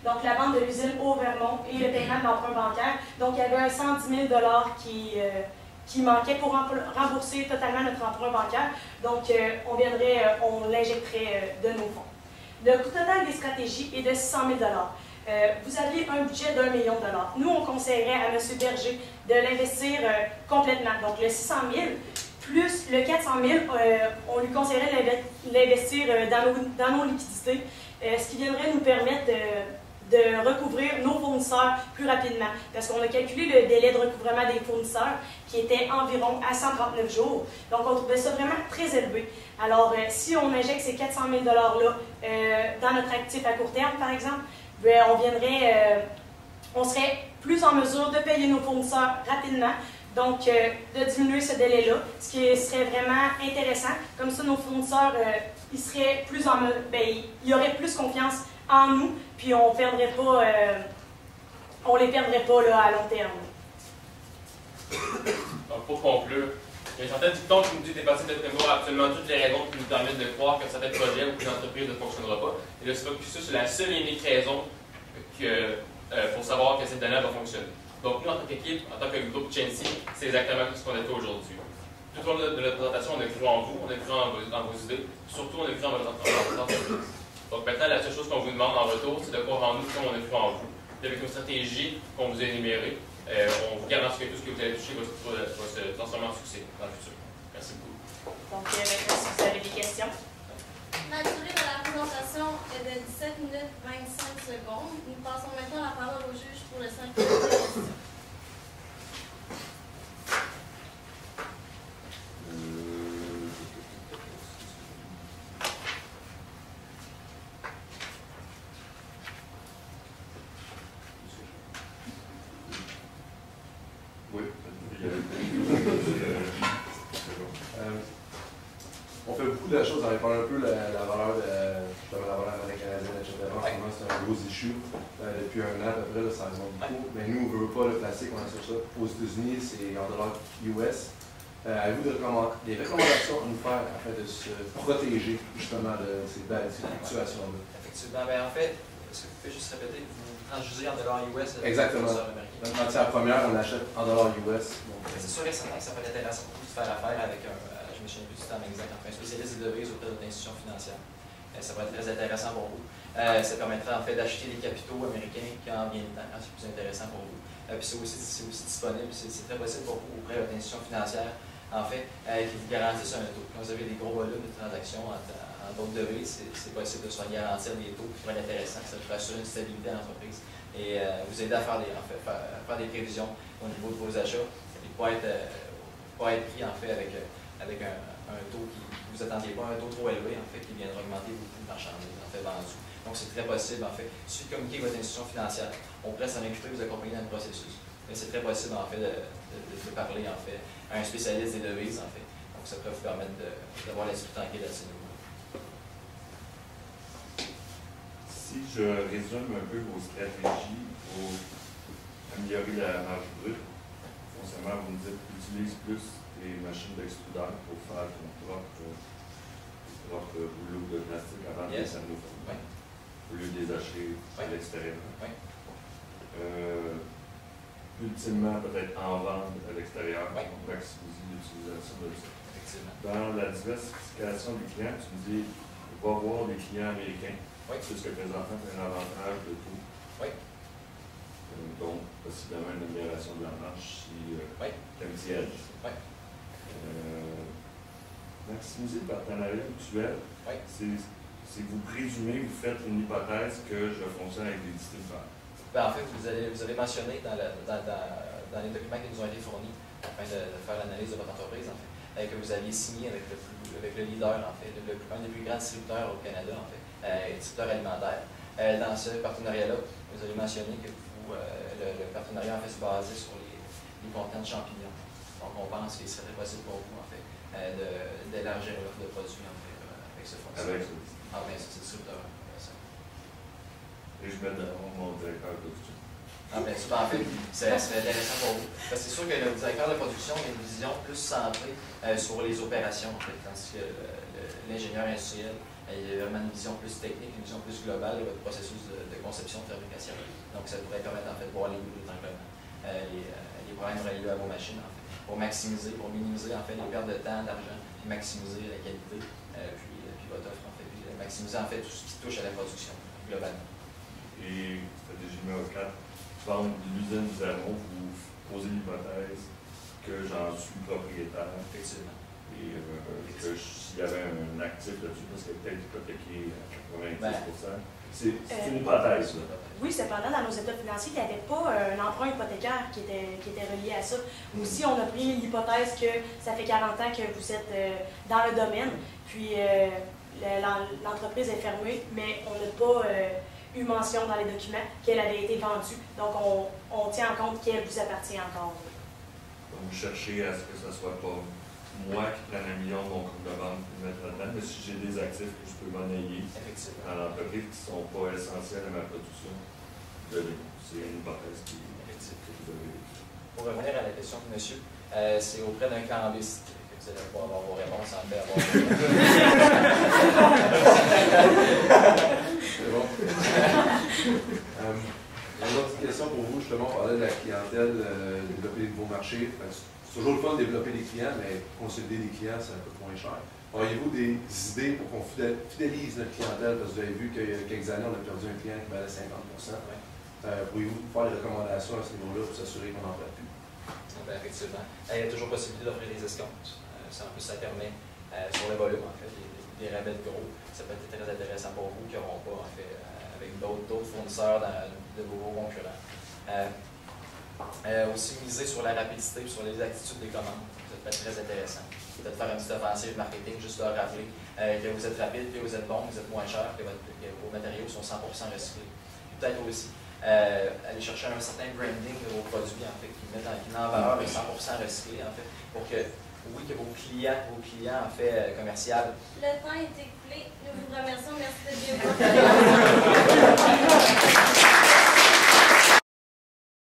donc la vente de l'usine au Vermont et le paiement de l'emprunt bancaire. Donc il y avait un 110 000 qui manquait pour rembourser totalement notre emprunt bancaire. Donc on l'injecterait de nos fonds. Le coût total des stratégies est de 600 000 vous aviez un budget d'1 million de dollars. Nous, on conseillerait à M. Berger de l'investir complètement. Donc, le 600 000 plus le 400 000, on lui conseillerait de l'investir dans nos liquidités, ce qui viendrait nous permettre de recouvrir nos fournisseurs plus rapidement. Parce qu'on a calculé le délai de recouvrement des fournisseurs qui était environ à 139 jours. Donc, on trouvait ça vraiment très élevé. Alors, si on injecte ces 400 000 $-là dans notre actif à court terme, par exemple, on serait plus en mesure de payer nos fournisseurs rapidement, donc de diminuer ce délai-là, ce qui serait vraiment intéressant. Comme ça, nos fournisseurs, ils seraient plus ils auraient plus confiance en nous, puis on les perdrait pas là, à long terme. Donc, pour conclure, il y a une certaine dicton qui nous dit de dépasser d'après moi absolument toutes les raisons qui nous permettent de croire que certains projets ou qu'une entreprise ne fonctionnera pas, et de se focusser sur la seule et unique raison pour savoir que cette donnée va fonctionner. Donc nous, en tant qu'équipe, en tant que groupe Chancy, c'est exactement ce qu'on a fait aujourd'hui. Tout au long de notre présentation, on a cru en vous, on a cru en vos idées, surtout on a cru en votre entreprise. Donc maintenant, la seule chose qu'on vous demande en retour, c'est de croire en nous comme on a cru en vous. Et avec nos stratégies qu'on vous a énumérées, on vous garantit que tout ce que vous allez toucher va se transformer en succès dans le futur. Merci beaucoup. Donc, si vous avez des questions. La durée de la présentation est de 17 minutes 25 secondes. Nous passons maintenant la parole au juge pour le 5 minutes de questions. On fait beaucoup de choses, on répond un peu la valeur justement la valeur américaine, etc. En ce moment, c'est un gros issue. Depuis un an à peu près, là, ça remonte beaucoup. Mais nous, on ne veut pas le placer qu'on a sur ça. Aux États-Unis, c'est en dollars US. Avez-vous des recommandations à nous faire afin de se protéger justement de ces fluctuations-là? Effectivement. Ben, en fait, est-ce que vous pouvez juste répéter, vous transjugez en dollars US? Exactement. Notre matière première, on l'achète en dollars US. C'est sûr et certain que ça peut être intéressant pour vous de faire affaire avec je me souviens plus du terme exact, enfin, un spécialiste des devises auprès d'autres institutions financières. Ça va être très intéressant pour vous. Ça permettra en fait d'acheter des capitaux américains quand vient le temps, quand c'est plus intéressant pour vous. Puis c'est aussi disponible, c'est très possible pour vous auprès de votre institution financière, en fait, qui vous garantissent un taux. Quand vous avez des gros volumes de transactions en d'autres devises, c'est possible de se garantir des taux qui vont être intéressants, ça vous assure une stabilité à l'entreprise et vous aider à faire des prévisions au niveau de vos achats et pas être pris en fait avec un taux qui vous attendiez pas, un taux trop élevé en fait qui viendra augmenter beaucoup de marchandises en fait vendues. Donc c'est très possible en fait, si vous communiquez avec votre institution financière, on pourrait s'en occuper, vous accompagner dans le processus. Mais c'est très possible en fait de parler en fait à un spécialiste des devises en fait. Donc ça pourrait vous permettre d'avoir l'esprit tranquille à ce niveau. Si je résume un peu vos stratégies pour améliorer la marge brute, foncièrement, vous me dites utilise plus des machines d'extrudeur pour faire ton propre rouleau de plastique avant de les amener au lieu de les acheter à l'extérieur. Ultimement, peut-être en vente à l'extérieur pour maximiser l'utilisation de ça. Dans la diversification des clients, tu me dis va voir des clients américains. Puisque présentement, tu as un avantage de tout. Donc, possiblement une amélioration de la marge si tu as un petit edge. Maximiser le partenariat mutuel, c'est que vous présumez, vous faites une hypothèse que je fonctionne avec des distributeurs. Ben, en fait, vous avez mentionné dans les documents qui nous ont été fournis afin de faire l'analyse de votre entreprise, en fait, que vous aviez signé avec le leader, en fait, un des plus grands distributeurs au Canada, en fait, distributeur alimentaire. Dans ce partenariat-là, vous avez mentionné que le partenariat en fait se basait sur les contenants de champignons. Donc, on pense qu'il serait possible pour vous, en fait, d'élargir l'offre de produits, en fait, avec ce fournisseur. Avec ce distributeur. Et je mets devant mon directeur de production. Bien sûr, en fait, ça serait intéressant pour vous. Parce que c'est sûr que le directeur de production a une vision plus centrée sur les opérations, en fait, tandis que l'ingénieur industriel Il y a vraiment une vision plus technique, une vision plus globale de votre processus de conception, de fabrication. Donc, ça pourrait permettre en fait de voir les bouts d'étranglement, les problèmes reliés à vos machines, en fait, pour minimiser en fait les pertes de temps, d'argent, puis maximiser la qualité, puis votre offre, en fait, puis maximiser en fait tout ce qui touche à la production, globalement. Et stratégie numéro 4, vendre l'usine Zéro, vous posez l'hypothèse que j'en suis propriétaire. Effectivement. Et que s'il y avait un actif là-dessus, parce qu'il y a peut-être hypothéqué à 90%. C'est une hypothèse. Oui, cependant, dans nos états financiers, il n'y avait pas un emprunt hypothécaire qui était relié à ça. Aussi, on a pris l'hypothèse que ça fait 40 ans que vous êtes dans le domaine, puis l'entreprise est fermée, mais on n'a pas eu mention dans les documents qu'elle avait été vendue. Donc, on tient en compte qu'elle vous appartient encore. Donc, vous cherchez à ce que ce ne soit pas moi qui prenne 1 million de mon compte de banque et le mettre là-dedans, mais si j'ai des actifs que je peux monnayer dans l'entreprise qui ne sont pas essentiels à ma production, c'est une hypothèse que vous devez. Pour revenir à la question de monsieur, c'est auprès d'un cambiste que vous allez pouvoir avoir vos réponses en paix. C'est bon. Une autre question pour vous, justement, on parlait de la clientèle, développer des nouveaux marchés. C'est toujours le fun de développer des clients, mais consolider des clients, c'est un peu moins cher. Auriez-vous des idées pour qu'on fidélise notre clientèle? Parce que vous avez vu qu'il y a quelques années, on a perdu un client qui valait 50%. Pourriez-vous faire des recommandations à ce niveau-là pour s'assurer qu'on n'en perd plus? Bien, effectivement. Il y a toujours possibilité d'offrir des escomptes. En plus, ça permet, sur le volume, en fait, des rabais de gros. Ça peut être très intéressant pour vous qui n'auront pas, en fait, avec d'autres fournisseurs de vos concurrents. Aussi miser sur la rapidité et sur les attitudes des commandes. Ça peut être très intéressant. Peut-être faire une petite offensive marketing, juste leur rappeler que vous êtes rapide, que vous êtes bon, que vous êtes moins cher, que vos matériaux sont 100% recyclés. Peut-être aussi aller chercher un certain branding de vos produits, en fait, qui mettent en valeur les 100% recyclés, en fait, pour que, oui, que vos clients en fait, commercial. Le temps est écoulé. Nous vous remercions. Merci de bien